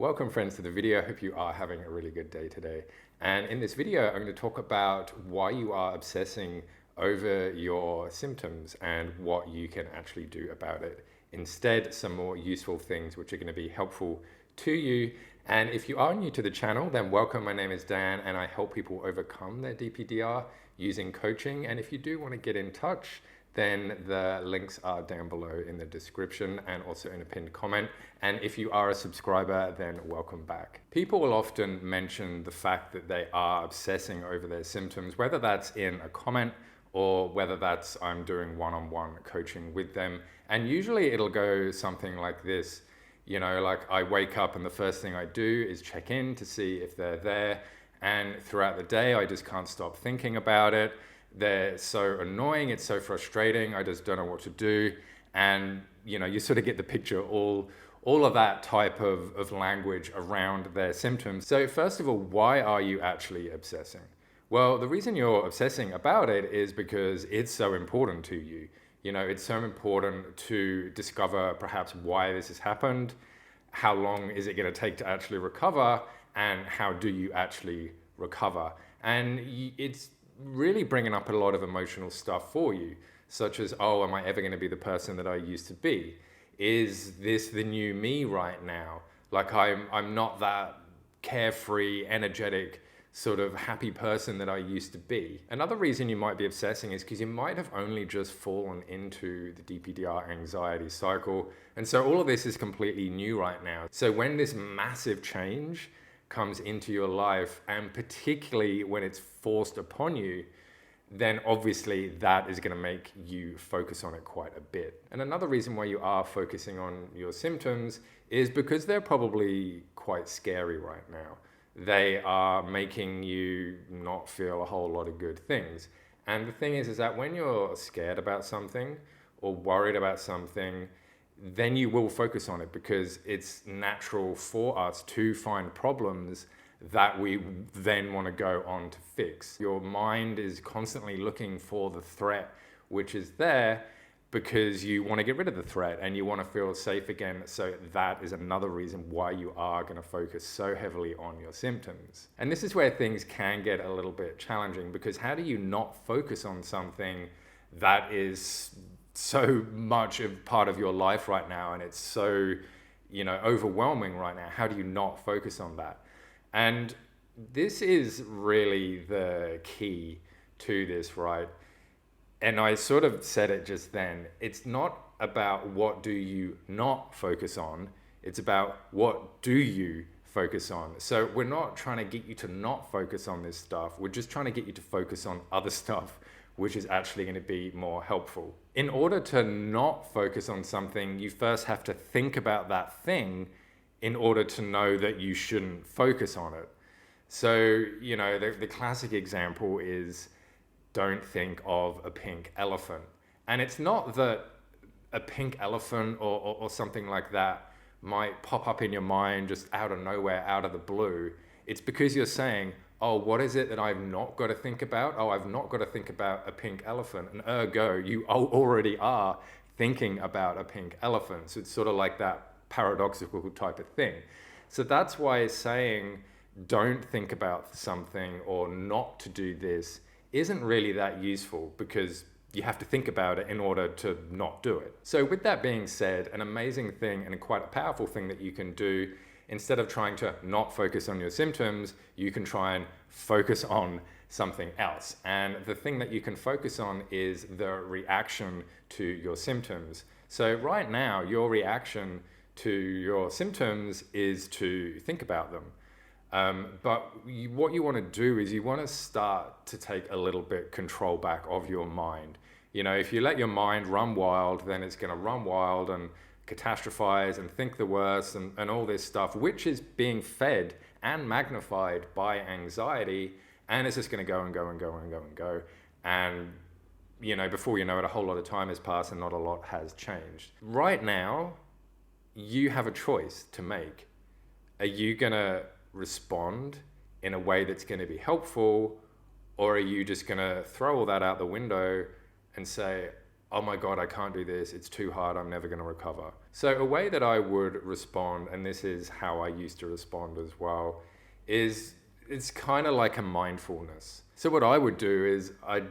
Welcome friends to the video. I hope you are having a really good day today. And in this video, I'm going to talk about why you are obsessing over your symptoms and what you can actually do about it. Instead, some more useful things which are going to be helpful to you. And if you are new to the channel, then welcome. My name is Dan and I help people overcome their DPDR using coaching. And if you do want to get in touch, then the links are down below in the description and also in a pinned comment. And if you are a subscriber, then welcome back. People will often mention the fact that they are obsessing over their symptoms, whether that's in a comment or whether that's I'm doing one-on-one coaching with them. And usually it'll go something like this. You know, like I wake up and the first thing I do is check in to see if they're there. And throughout the day, I just can't stop thinking about it. They're so annoying, it's so frustrating, I just don't know what to do. And you know, you sort of get the picture, all of that type of language around their symptoms. So first of all, why are you actually obsessing? Well, the reason you're obsessing about it is because it's so important to you. You know, it's so important to discover perhaps why this has happened, how long is it going to take to actually recover, and how do you actually recover? And it's really bringing up a lot of emotional stuff for you, such as, oh, am I ever going to be the person that I used to be? Is this the new me right now? Like I'm not that carefree, energetic, sort of happy person that I used to be. Another reason you might be obsessing is because you might have only just fallen into the DPDR anxiety cycle. And so all of this is completely new right now. So when this massive change comes into your life, and particularly when it's forced upon you, then obviously that is going to make you focus on it quite a bit. And another reason why you are focusing on your symptoms is because they're probably quite scary right now. They are making you not feel a whole lot of good things. And the thing is that when you're scared about something or worried about something, then you will focus on it because it's natural for us to find problems that we then want to go on to fix. Your mind is constantly looking for the threat which is there because you want to get rid of the threat and you want to feel safe again. So that is another reason why you are going to focus so heavily on your symptoms. And this is where things can get a little bit challenging, because how do you not focus on something that is so much of part of your life right now, and it's so, you know, overwhelming right now? How do you not focus on that? And this is really the key to this, right? And I sort of said it just then. It's not about what do you not focus on, it's about what do you focus on. So we're not trying to get you to not focus on this stuff, we're just trying to get you to focus on other stuff which is actually going to be more helpful. In order to not focus on something, you first have to think about that thing in order to know that you shouldn't focus on it. So, you know, the classic example is don't think of a pink elephant. And it's not that a pink elephant or something like that might pop up in your mind just out of nowhere, out of the blue. It's because you're saying, oh, what is it that I've not got to think about? Oh, I've not got to think about a pink elephant. And ergo, you already are thinking about a pink elephant. So it's sort of like that paradoxical type of thing. So that's why saying don't think about something or not to do this isn't really that useful, because you have to think about it in order to not do it. So with that being said, an amazing thing and quite a powerful thing that you can do, instead of trying to not focus on your symptoms, you can try and focus on something else. And the thing that you can focus on is the reaction to your symptoms. So right now, your reaction to your symptoms is to think about them. But what you want to do is you want to start to take a little bit control back of your mind. You know, if you let your mind run wild, then it's going to run wild and catastrophize and think the worst and all this stuff, which is being fed and magnified by anxiety. And it's just going to go and go and go and go and go. And, you know, before you know it, a whole lot of time has passed and not a lot has changed. Right now, you have a choice to make. Are you going to respond in a way that's going to be helpful, or are you just going to throw all that out the window and say, oh my God, I can't do this, it's too hard, I'm never going to recover. So a way that I would respond, and this is how I used to respond as well, is it's kind of like a mindfulness. So what I would do is I'd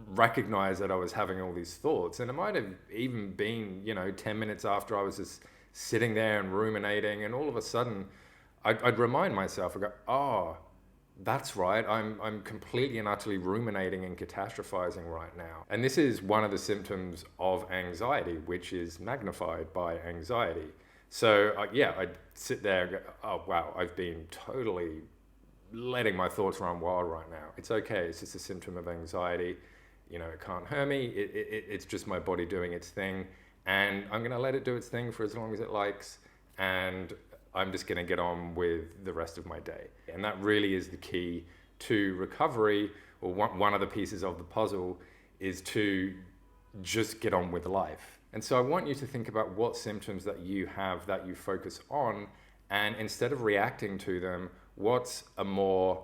recognize that I was having all these thoughts, and it might have even been, 10 minutes after I was just sitting there and ruminating, and all of a sudden I'd remind myself, I go, oh, that's right, I'm completely and utterly ruminating and catastrophizing right now. And this is one of the symptoms of anxiety, which is magnified by anxiety. So I'd sit there and go, oh wow, I've been totally letting my thoughts run wild right now. It's okay, it's just a symptom of anxiety. It can't hurt me, it's just my body doing its thing, and I'm gonna let it do its thing for as long as it likes, and I'm just gonna get on with the rest of my day. And that really is the key to recovery, or one of the pieces of the puzzle is to just get on with life. And so I want you to think about what symptoms that you have that you focus on, and instead of reacting to them, what's a more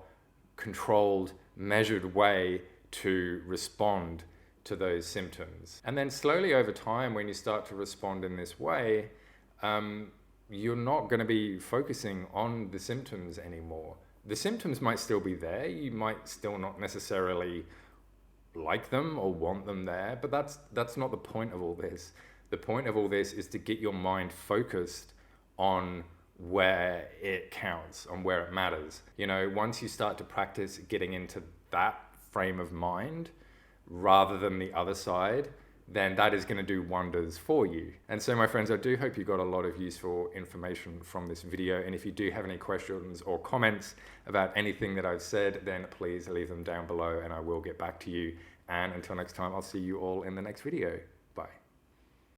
controlled, measured way to respond to those symptoms. And then slowly over time, when you start to respond in this way, you're not going to be focusing on the symptoms anymore. The symptoms might still be there. You might still not necessarily like them or want them there, but that's not the point of all this. The point of all this is to get your mind focused on where it counts, on where it matters. Once you start to practice getting into that frame of mind rather than the other side, then that is going to do wonders for you. And so my friends, I do hope you got a lot of useful information from this video. And if you do have any questions or comments about anything that I've said, then please leave them down below and I will get back to you. And until next time, I'll see you all in the next video.